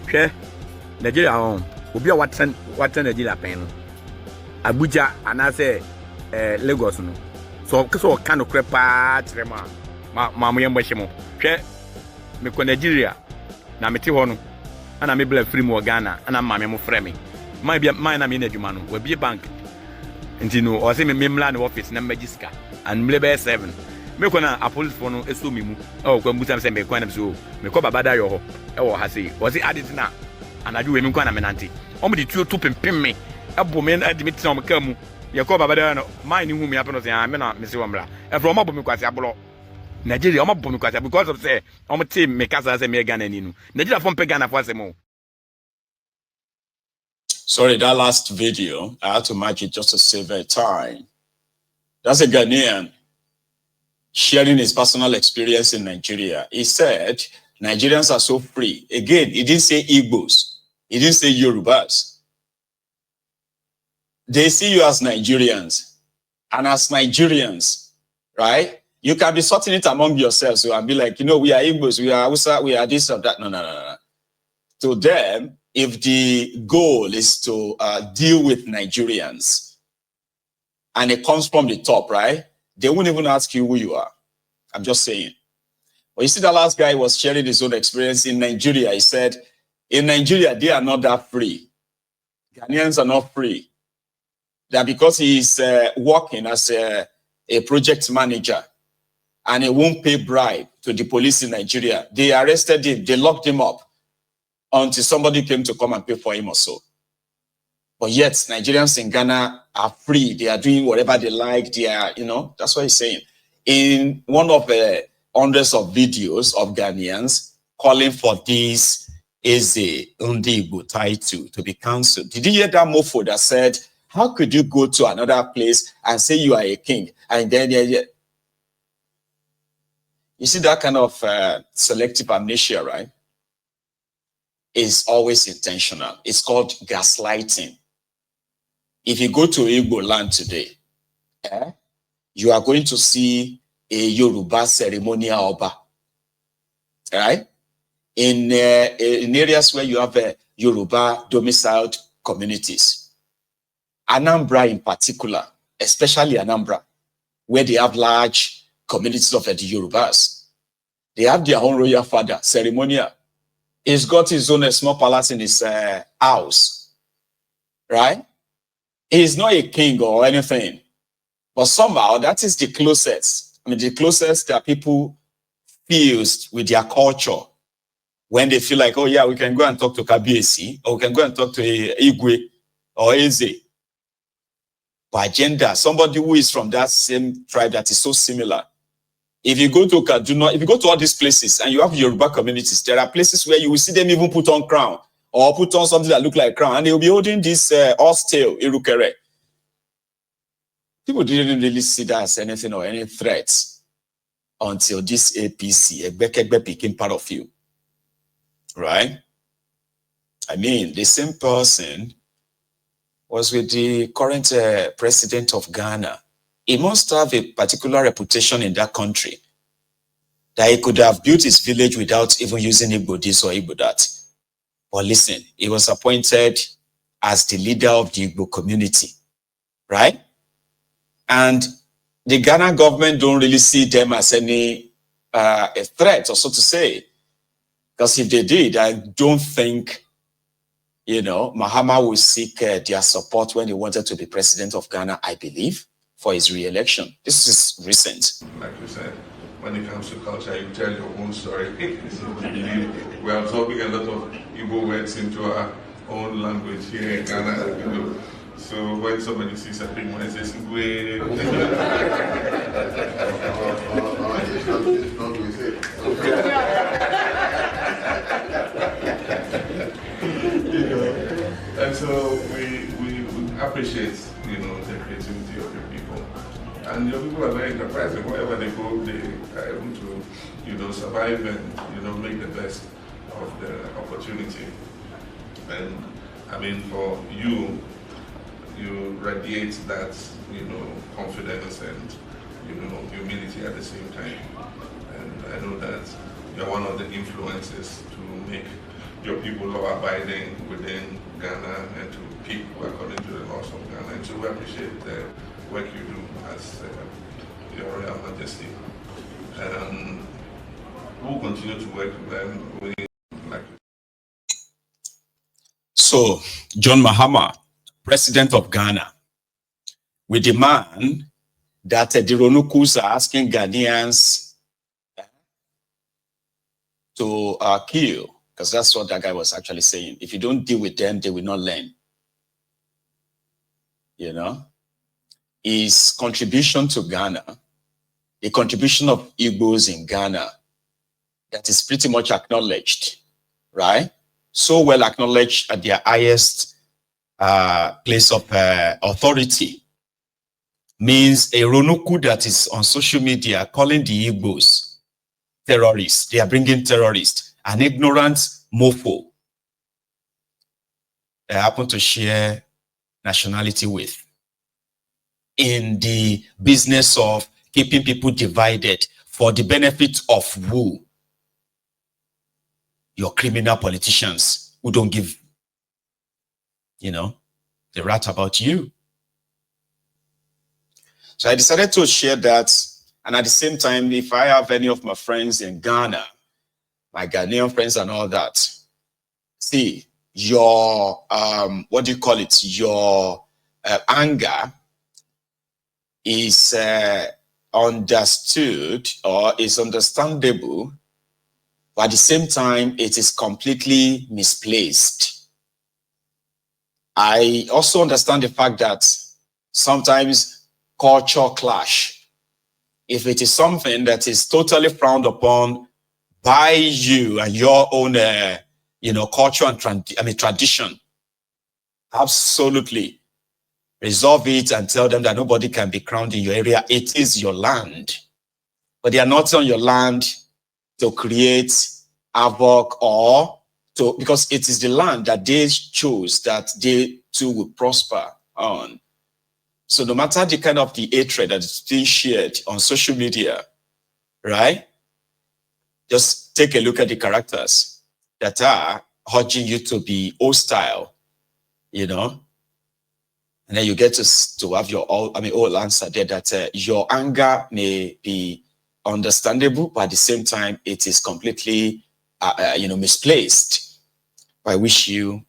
Share Nigeria home. Obi a watan Nigeria pen. Abuja and I say Lagos no. So kind of crepa trema. Ma yambashimo. Share me ko Nigeria. Na meti ho no. Ana me bla free mo Ghana. Ana ma me mo frame. My na me na adwuma no. We be bank. Nti no o say me mla na office na magiska and mlebe 7. Me ko na police for no eso me mu. O kwa mbuta se me kwa na so. Me ko babada yo ho. E wo ha sei. O say adit na anaju we me kwa na menante. O me di tuo to pempem me. Abo me admit na o me ka mu. Ye ko babada no. Mine hu me happen say me na me se wo mra. E from abo me kwase abolo. Nigeria o mabo me kwase because of say o me team me kasa say me Ghana ni no. Nigeria from pe Ghana for say mo. Sorry, that last video, I had to match it just to save time. That's a Ghanaian sharing his personal experience in Nigeria. He said, Nigerians are so free. Again, he didn't say Igbos. He didn't say Yorubas. They see you as Nigerians. And as Nigerians, right, you can be sorting it among yourselves and be like, we are Igbos, we are Hausa, we are this or that. No. To them, if the goal is to deal with Nigerians and it comes from the top, right? They won't even ask you who you are. I'm just saying. But you see, the last guy was sharing his own experience in Nigeria. He said, in Nigeria, they are not that free. Ghanaians are not free. That because he's working as a project manager and he won't pay bribe to the police in Nigeria, they arrested him, they locked him up until somebody came to come and pay for him or so. But yet, Nigerians in Ghana are free. They are doing whatever they like. They are, that's what he's saying. In one of the hundreds of videos of Ghanaians calling for this Igbo title to be cancelled. Did you hear that mofo that said, how could you go to another place and say you are a king? And then, you see that kind of selective amnesia, right? Is always intentional. It's called gaslighting. If you go to Igbo land today, you are going to see a Yoruba ceremonial oba, right? In areas where you have Yoruba domiciled communities. Anambra in particular, especially Anambra, where they have large communities of the Yorubas. They have their own royal father, ceremonial. He's got his own small palace in his house, right? He's not a king or anything, but somehow that is the closest. I mean, the closest that people fused with their culture when they feel like, oh yeah, we can go and talk to Kabiesi, or we can go and talk to Igwe or Eze. By gender, somebody who is from that same tribe that is so similar. If you go to Kaduna, if you go to all these places and you have Yoruba communities, there are places where you will see them even put on crown or put on something that look like crown, and they will be holding this horse tail, irukere. People didn't really see that as anything or any threat until this APC, Egbekegbe, became part of you, right? I mean, the same person was with the current president of Ghana. He must have a particular reputation in that country that he could have built his village without even using Igbo this or Igbo that. But listen, he was appointed as the leader of the Igbo community, right? And the Ghana government don't really see them as any a threat, or so to say. Because if they did, I don't think, Mahama will seek their support when he wanted to be president of Ghana, I believe, for his re-election. This is recent. Like you said, when it comes to culture, you tell your own story. We're absorbing a lot of Igbo words into our own language here in Ghana. So when somebody sees a pig, it says, "Wait." And so we appreciate, the creativity of your people. And your people are very enterprising. Wherever they go, they are able to, survive and, make the best of the opportunity. And I mean, for you radiate that, confidence and, humility at the same time. And I know that you're one of the influences to make your people law-abiding within Ghana and to keep according to the laws of Ghana. And so we appreciate the work you do as Your Royal Majesty. And we'll continue to work with them. So, John Mahama, President of Ghana, we demand that the RONUKUS are asking Ghanaians to kill, because that's what that guy was actually saying. If you don't deal with them, they will not learn. His contribution to Ghana, the contribution of Igbos in Ghana, that is pretty much acknowledged, right? So well acknowledged at their highest place of authority, means a RONUKU that is on social media calling the Igbos terrorists. They are bringing terrorists, an ignorant mofo they happen to share nationality with, in the business of keeping people divided for the benefit of who? Your criminal politicians who don't give, the rat about you. So I decided to share that. And at the same time, if I have any of my friends in Ghana, my Ghanaian friends and all that, see, your, what do you call it? Your anger is understood or is understandable, but at the same time, it is completely misplaced. I also understand the fact that sometimes culture clash. If it is something that is totally frowned upon by you and your own, culture and tradition, absolutely resolve it and tell them that nobody can be crowned in your area. It is your land, but they are not on your land to create havoc or because it is the land that they chose that they too will prosper on. So no matter the kind of the hatred that is being shared on social media, right? Just take a look at the characters that are urging you to be hostile, and then you get to have your whole answer there that your anger may be understandable, but at the same time, it is completely, misplaced. I wish you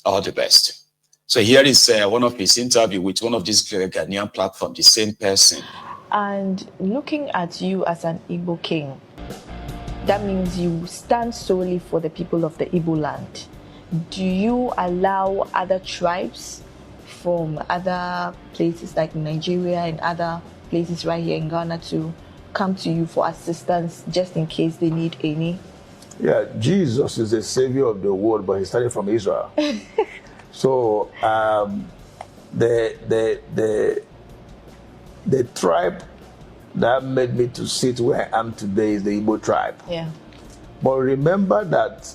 all the best. So here is one of his interview with one of these Ghanaian platforms, the same person. And looking at you as an Igbo king, that means you stand solely for the people of the Igbo land. Do you allow other tribes from other places like Nigeria and other places right here in Ghana to come to you for assistance just in case they need any? Yeah, Jesus is the savior of the world, but he started from Israel. So the tribe that made me to sit where I am today is the Igbo tribe. Yeah. But remember that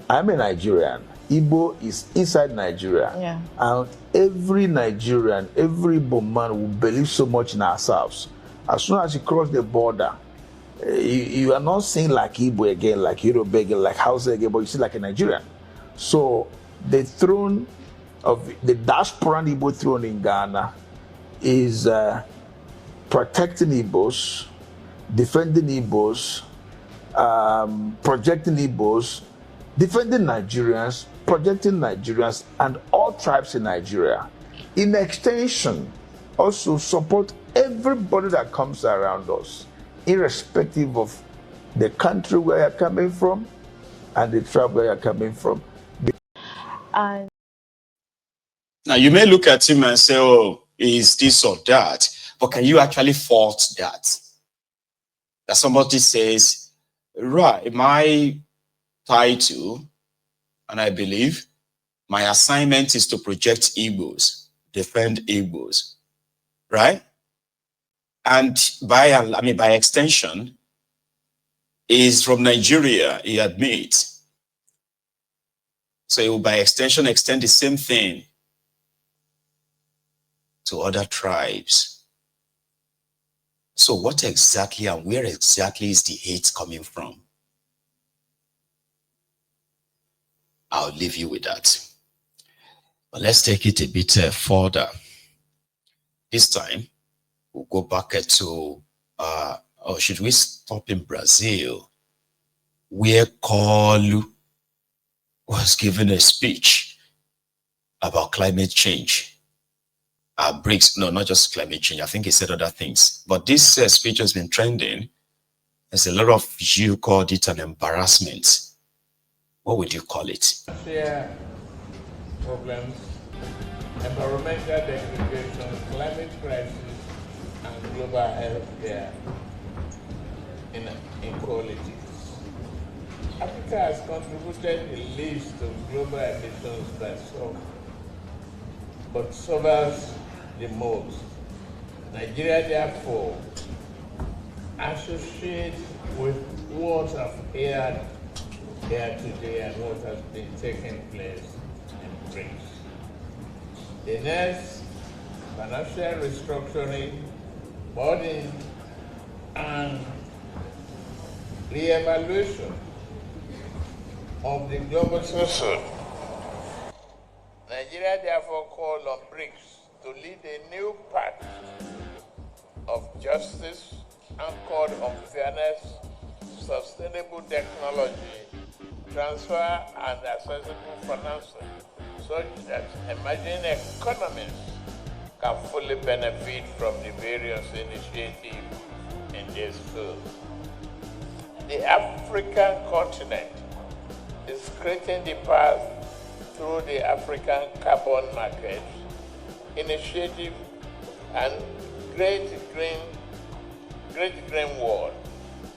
I'm a Nigerian. Igbo is inside Nigeria. Yeah. And every Nigerian, every Igbo man will believe so much in ourselves. As soon as you cross the border, you are not seeing like Igbo again, like Yoruba again, like Hausa again, but you see like a Nigerian. So the throne of the diaspora Igbo throne in Ghana is protecting Igbos, defending Igbos, projecting Igbos, defending Nigerians, projecting Nigerians, and all tribes in Nigeria. In extension, also support everybody that comes around us, irrespective of the country where you're coming from and the tribe where you're coming from. And Now, you may look at him and say, oh, is this or that? But can you actually fault that? That somebody says, right, my title, and I believe my assignment is to project Igbos, defend Igbos, right? And by extension, is from Nigeria, he admits. So he will by extension extend the same thing to other tribes. So what exactly and where exactly is the hate coming from? I'll leave you with that. But let's take it a bit further. This time, we'll go back to, or should we stop in Brazil, where Kalu was given a speech about climate change. BRICS, no, not just climate change. I think he said other things. But this speech has been trending. There's a lot of you called it an embarrassment. What would you call it? Share problems, environmental degradation, climate crisis, and global health care inequalities. Africa has contributed the least to global emissions but suffers the most. Nigeria, therefore, associates with what I've heard here today and what has been taking place in BRICS. The next financial restructuring, body, and re-evaluation of the global system. Nigeria therefore called on BRICS to lead a new path of justice anchored on fairness, sustainable technology, transfer and accessible financing, such that emerging economies can fully benefit from the various initiatives in this field. The African continent is creating the path through the African Carbon Market Initiative and Great Green Wall.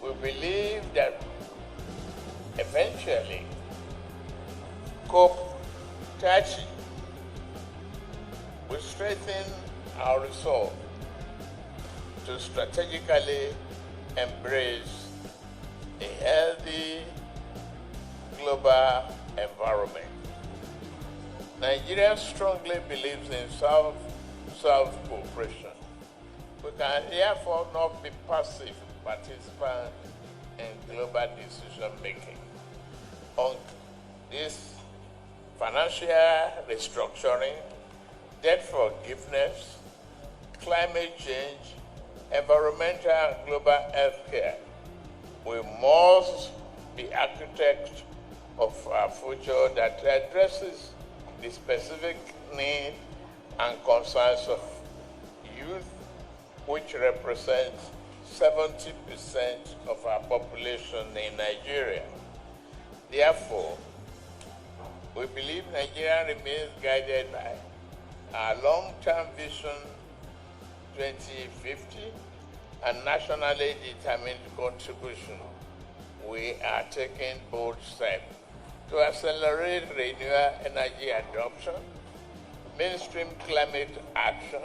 We believe that eventually COP30 will strengthen our resolve to strategically embrace a healthy global environment. Nigeria strongly believes in South-South cooperation. We can therefore not be passive participants in global decision-making. On this financial restructuring, debt forgiveness, climate change, environmental and global health care, we must be architects of our future that addresses the specific needs and concerns of youth, which represents 70% of our population in Nigeria. Therefore, we believe Nigeria remains guided by our long-term vision 2050 and nationally determined contribution. We are taking bold steps to accelerate renewable energy adoption, mainstream climate action,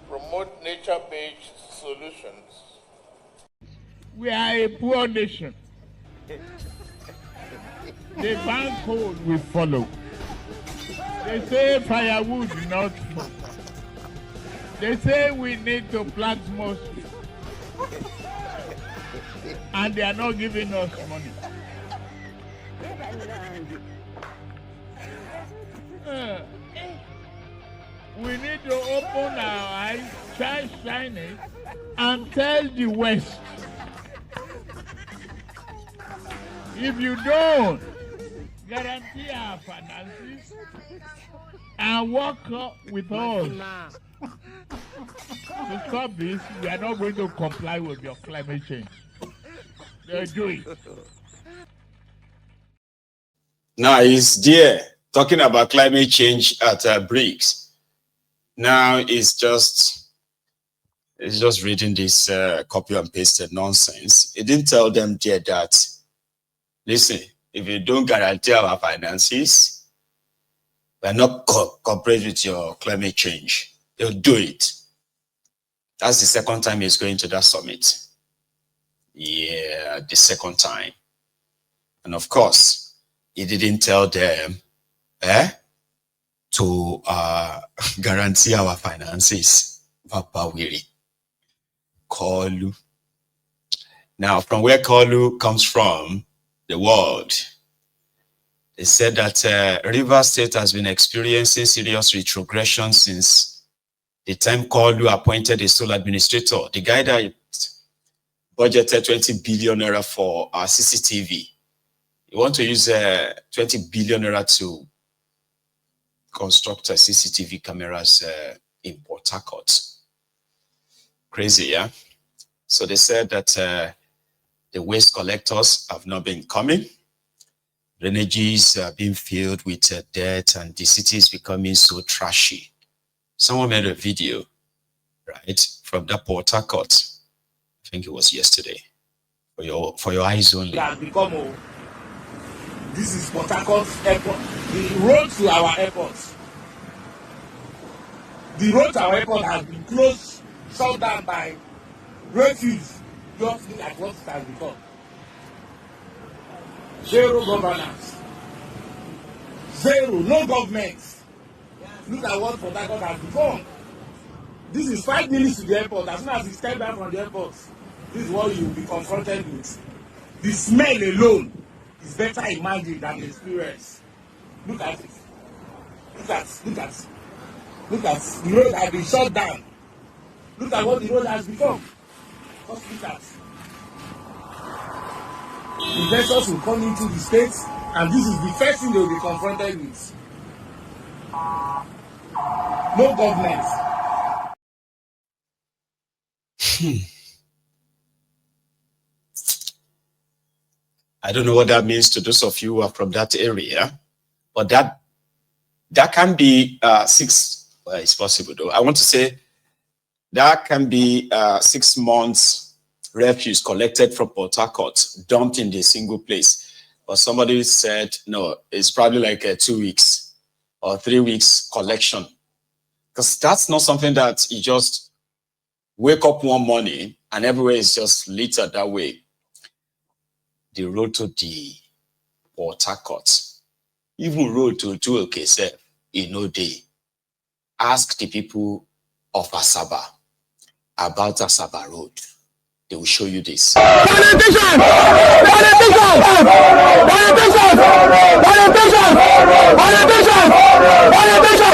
promote nature-based solutions. We are a poor nation. The bank code will follow. They say firewood, not food. They say we need to plant more trees. And they are not giving us money. We need to open our eyes, shine it, and tell the West. If you don't guarantee our finances and work with us to stop this, we are not going to comply with your climate change. They'll do it. Now, is there talking about climate change at BRICS. Now it's just reading this copy and pasted nonsense. It didn't tell them there that, listen, if you don't guarantee our finances, we're not cooperate with your climate change. They'll do it. That's the second time he's going to that summit. Yeah, the second time. And of course, he didn't tell them to guarantee our finances. Papa Wiri. Kolu. Now, from where Kolu comes from, the world, they said that Rivers State has been experiencing serious retrogression since the time Kolu appointed a sole administrator. The guy that budgeted 20 billion naira for our CCTV. You want to use 20 billion naira to construct CCTV cameras in Port Harcourt. Crazy, yeah? So they said that the waste collectors have not been coming. Drainages are being filled with dirt and the city is becoming so trashy. Someone made a video, right, from that Port Harcourt. I think it was yesterday. For your eyes only. This is Port Harcourt Airport. The road to our airport. The road to our airport has been closed, shut down by refuse, just like what it has become. Zero governance. Zero, no government. Look at what Port Harcourt has become. This is 5 minutes to the airport. As soon as you step down from the airport, this is what you will be confronted with. The smell alone is better imagined than the experience. Look at it. Look at the road has been shut down. Look at what the road has become. Just look at. Investors will come into the states, and this is the first thing they will be confronted with. No government. I don't know what that means to those of you who are from that area, but that can be 6. Well, it's possible though. I want to say that can be 6 months refuse collected from Port Harcourt, dumped in a single place. But somebody said no, it's probably like 2 weeks or 3 weeks collection, because that's not something that you just wake up one morning and everywhere is just littered that way. The road to the Port Harcourt, even road to Okese, in no day. Ask the people of Asaba about Asaba Road. They will show you this. Politicians! Politicians! Politicians! Politicians! Politicians! Politicians!